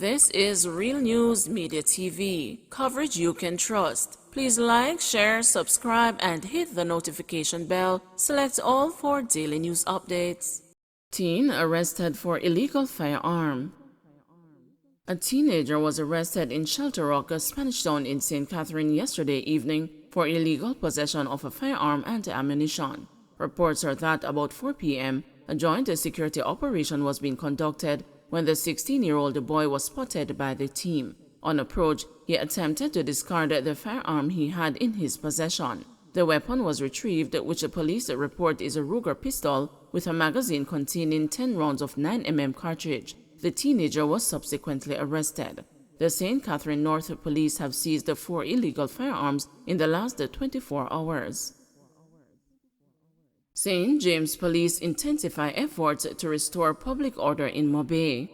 This is Real News Media TV, coverage you can trust. Please like, share, subscribe, and hit the notification bell. Select all for daily news updates. Teen arrested for illegal firearm. A teenager was arrested in Shelter Rock, Spanish Town in St. Catherine yesterday evening for illegal possession of a firearm and ammunition. Reports are that about 4 p.m., a joint security operation was being conducted when the 16-year-old boy was spotted by the team. On approach, he attempted to discard the firearm he had in his possession. The weapon was retrieved, which the police report is a Ruger pistol with a magazine containing 10 rounds of 9mm cartridge. The teenager was subsequently arrested. The St. Catherine North Police have seized 4 illegal firearms in the last 24 hours. St. James Police intensify efforts to restore public order in Mobay.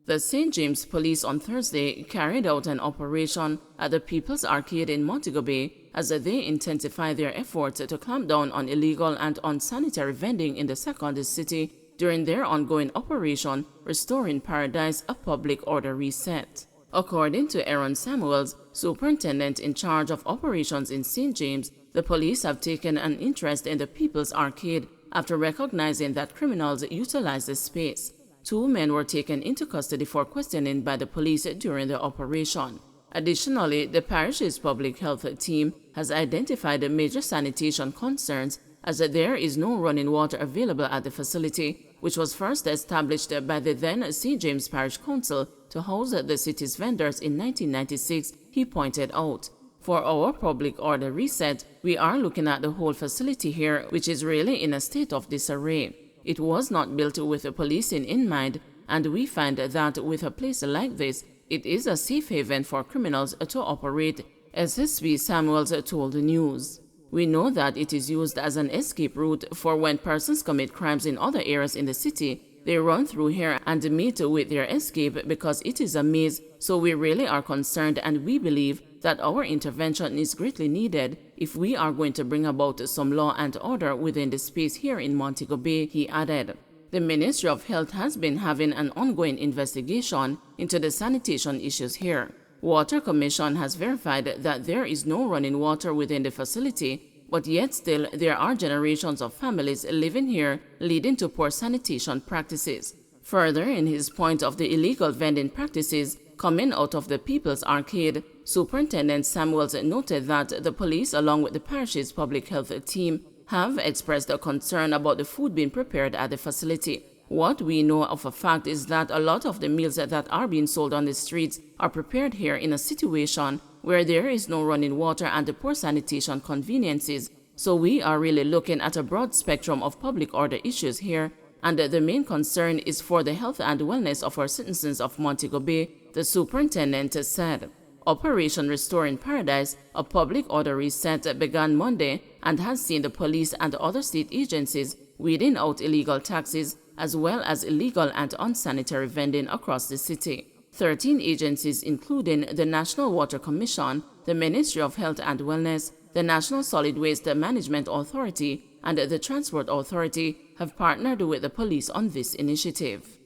The St. James Police on Thursday carried out an operation at the People's Arcade in Montego Bay as they intensify their efforts to clamp down on illegal and unsanitary vending in the second city during their ongoing operation Restoring Paradise, a public order reset. According to Aaron Samuels, superintendent in charge of operations in St. James, the police have taken an interest in the People's Arcade after recognizing that criminals utilize the space. 2 men were taken into custody for questioning by the police during the operation. Additionally, the parish's public health team has identified major sanitation concerns as there is no running water available at the facility, which was first established by the then St. James Parish Council to house the city's vendors in 1996, he pointed out. For our public order reset, we are looking at the whole facility here, which is really in a state of disarray. It was not built with the policing in mind, and we find that with a place like this, it is a safe haven for criminals to operate, SSP Samuels told the news. We know that it is used as an escape route for when persons commit crimes in other areas in the city. They run through here and meet with their escape because it is a maze, so we really are concerned and we believe that our intervention is greatly needed if we are going to bring about some law and order within the space here in Montego Bay, he added. The Ministry of Health has been having an ongoing investigation into the sanitation issues here. Water Commission has verified that there is no running water within the facility, but yet still there are generations of families living here, leading to poor sanitation practices. Further, in his point of the illegal vending practices coming out of the People's Arcade, Superintendent Samuels noted that the police, along with the parish's public health team, have expressed a concern about the food being prepared at the facility. What we know of a fact is that a lot of the meals that are being sold on the streets are prepared here in a situation where there is no running water and the poor sanitation conveniences. So we are really looking at a broad spectrum of public order issues here, and the main concern is for the health and wellness of our citizens of Montego Bay, the superintendent said. Operation Restoring Paradise, a public order reset, began Monday and has seen the police and other state agencies weeding out illegal taxis as well as illegal and unsanitary vending across the city. 13 agencies, including the National Water Commission, the Ministry of Health and Wellness, the National Solid Waste Management Authority, and the Transport Authority, have partnered with the police on this initiative.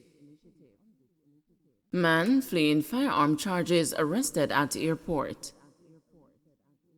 Man fleeing firearm charges arrested at airport.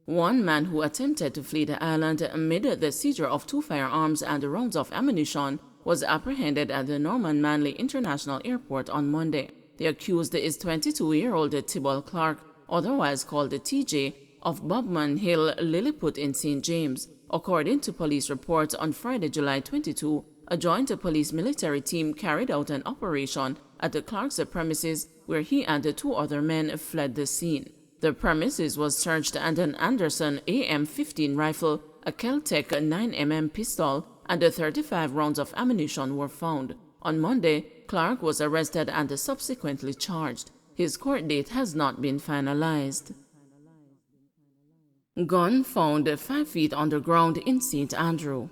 One man who attempted to flee the island amid the seizure of 2 firearms and rounds of ammunition was apprehended at the Norman Manley International Airport on Monday. The accused is 22-year-old Tibble Clark, otherwise called TJ, of Bobman Hill, Lilliput in St. James. According to police reports, on Friday, July 22, a joint police-military team carried out an operation at the Clark's premises where he and the 2 other men fled the scene. The premises was searched and an Anderson AM-15 rifle, a Kel-Tec 9mm pistol, and 35 rounds of ammunition were found. On Monday, Clark was arrested and subsequently charged. His court date has not been finalized. Gun found 5 feet underground in St. Andrew.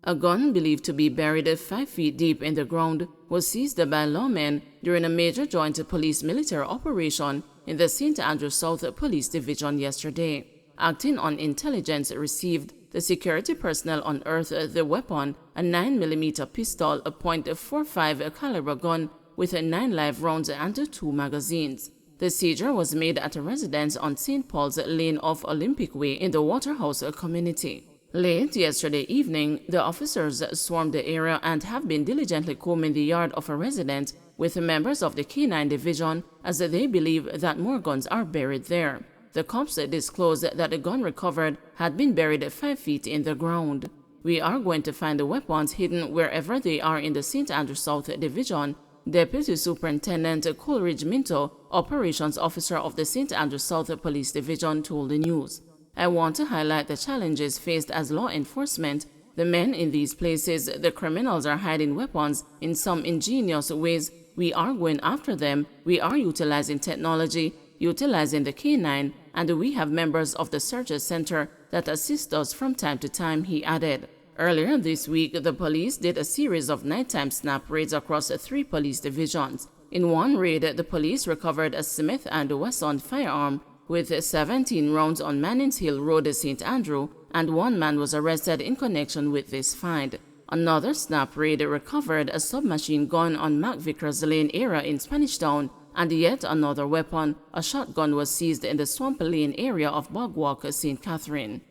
A gun believed to be buried 5 feet deep in the ground was seized by lawmen during a major joint police-military operation in the St. Andrew South Police Division yesterday. Acting on intelligence received, the security personnel unearthed the weapon, a 9mm pistol, a .45 caliber gun, with 9 live rounds and 2 magazines. The seizure was made at a residence on St. Paul's Lane off Olympic Way in the Waterhouse community. Late yesterday evening, the officers swarmed the area and have been diligently combing the yard of a resident with members of the K9 division as they believe that more guns are buried there. The cops disclosed that the gun recovered had been buried 5 feet in the ground. "We are going to find the weapons hidden wherever they are in the St. Andrew South Division," Deputy Superintendent Coleridge Minto, Operations Officer of the St. Andrew South Police Division, told the news. "I want to highlight the challenges faced as law enforcement. The men in these places, the criminals are hiding weapons in some ingenious ways. We are going after them. We are utilizing technology, utilizing the K9, and we have members of the Search Center that assist us from time to time," he added. Earlier this week, the police did a series of nighttime snap raids across 3 police divisions. In one raid, the police recovered a Smith & Wesson firearm with 17 rounds on Mannings Hill Road, St. Andrew, and 1 man was arrested in connection with this find. Another snap raid recovered a submachine gun on McVickers Lane area in Spanish Town, and yet another weapon, a shotgun, was seized in the Swamp Lane area of Bogwalk, St. Catherine.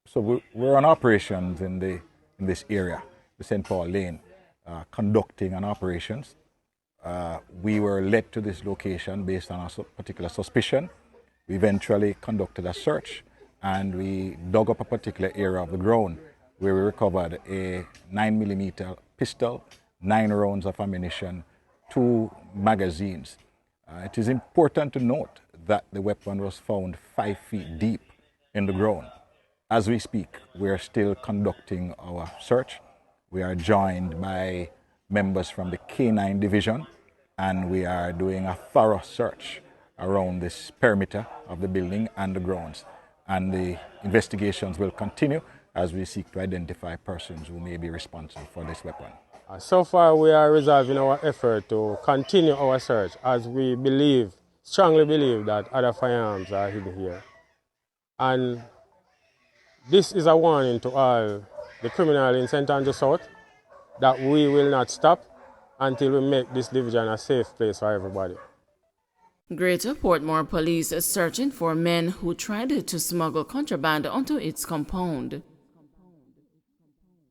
So we're on operations in this area, the St. Paul Lane, conducting an operations. We were led to this location based on a particular suspicion. We eventually conducted a search and we dug up a particular area of the ground where we recovered a 9mm pistol, 9 rounds of ammunition, 2 magazines. It is important to note that the weapon was found 5 feet deep in the ground. As we speak, we are still conducting our search. We are joined by members from the K9 division, and we are doing a thorough search around this perimeter of the building and the grounds. And the investigations will continue as we seek to identify persons who may be responsible for this weapon. So far, we are resolving our effort to continue our search as we strongly believe that other firearms are hidden here. And this is a warning to all the criminals in St. Andrew South that we will not stop until we make this division a safe place for everybody. Greater Portmore police is searching for men who tried to smuggle contraband onto its compound.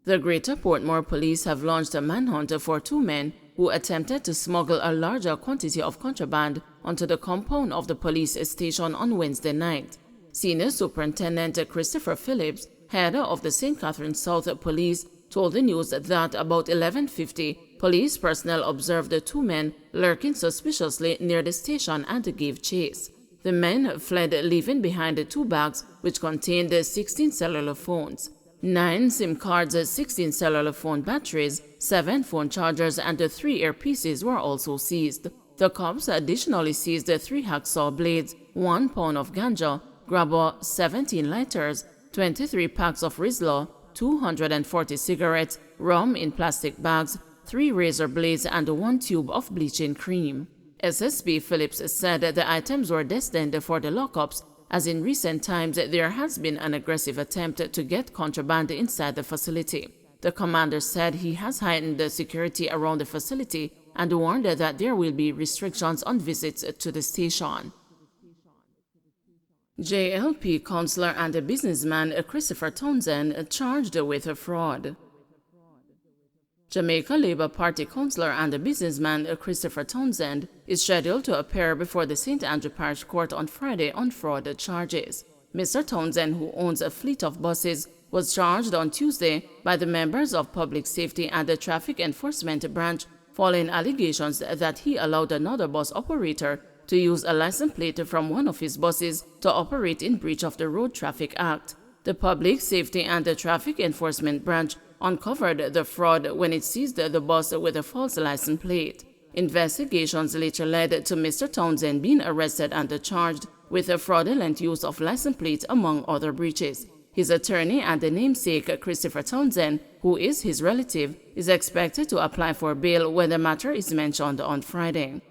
The Greater Portmore police have launched a manhunt for 2 men who attempted to smuggle a larger quantity of contraband onto the compound of the police station on Wednesday night. Senior Superintendent Christopher Phillips, head of the St. Catherine South Police, told the news that about 11:50, police personnel observed the 2 men lurking suspiciously near the station and gave chase. The men fled, leaving behind 2 bags which contained 16 cellular phones, 9 SIM cards, 16 cellular phone batteries, 7 phone chargers, and 3 earpieces were also seized. The cops additionally seized 3 hacksaw blades, 1 pound of ganja, grabber, 17 lighters, 23 packs of Rizla, 240 cigarettes, rum in plastic bags, 3 razor blades, and 1 tube of bleaching cream. SSP Phillips said the items were destined for the lockups, as in recent times there has been an aggressive attempt to get contraband inside the facility. The commander said he has heightened the security around the facility and warned that there will be restrictions on visits to the station. JLP counselor and businessman Christopher Townsend charged with fraud. Jamaica Labour Party councillor and businessman Christopher Townsend is scheduled to appear before the St. Andrew Parish Court on Friday on fraud charges. Mr. Townsend, who owns a fleet of buses, was charged on Tuesday by the members of Public Safety and the Traffic Enforcement Branch following allegations that he allowed another bus operator to use a license plate from one of his buses to operate in breach of the Road Traffic Act. The Public Safety and the Traffic Enforcement Branch uncovered the fraud when it seized the bus with a false license plate. Investigations later led to Mr. Townsend being arrested and charged with a fraudulent use of license plates, among other breaches. His attorney and the namesake Christopher Townsend, who is his relative, is expected to apply for bail when the matter is mentioned on Friday.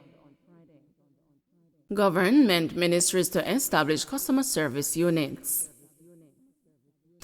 Government ministries to establish customer service units.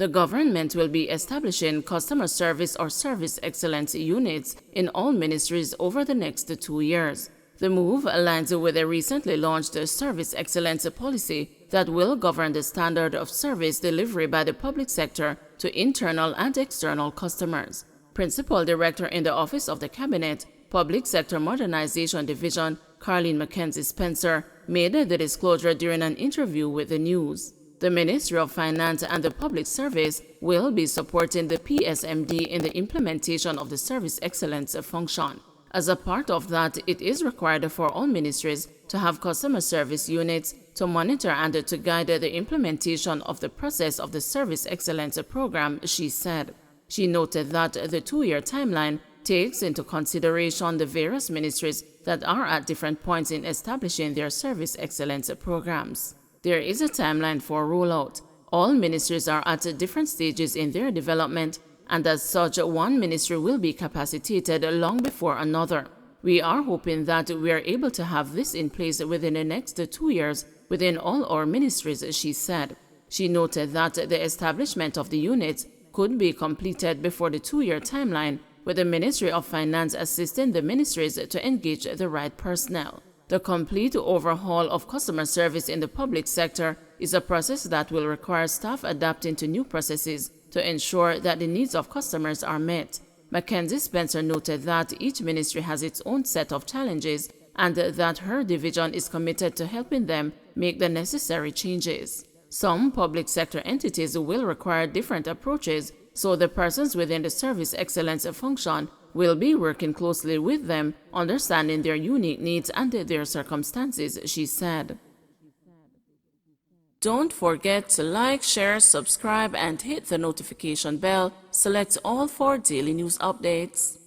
The government will be establishing customer service or service excellence units in all ministries over the next 2 years. The move aligns with a recently launched service excellence policy that will govern the standard of service delivery by the public sector to internal and external customers. Principal Director in the Office of the Cabinet, Public Sector Modernization Division, Carleen Mackenzie Spencer, made the disclosure during an interview with the news. The Ministry of Finance and the Public Service will be supporting the PSMD in the implementation of the service excellence function. As a part of that, it is required for all ministries to have customer service units to monitor and to guide the implementation of the process of the service excellence program, she said. She noted that the 2-year timeline takes into consideration the various ministries that are at different points in establishing their service excellence programs. There is a timeline for rollout. All ministries are at different stages in their development, and as such, one ministry will be capacitated long before another. We are hoping that we are able to have this in place within the next 2 years within all our ministries, she said. She noted that the establishment of the units could be completed before the 2-year timeline, with the Ministry of Finance assisting the ministries to engage the right personnel. The complete overhaul of customer service in the public sector is a process that will require staff adapting to new processes to ensure that the needs of customers are met. Mackenzie Spencer noted that each ministry has its own set of challenges and that her division is committed to helping them make the necessary changes. Some public sector entities will require different approaches, so the persons within the service excellence function will be working closely with them, understanding their unique needs and their circumstances, she said. Don't forget to like, share, subscribe, and hit the notification bell. Select all for daily news updates.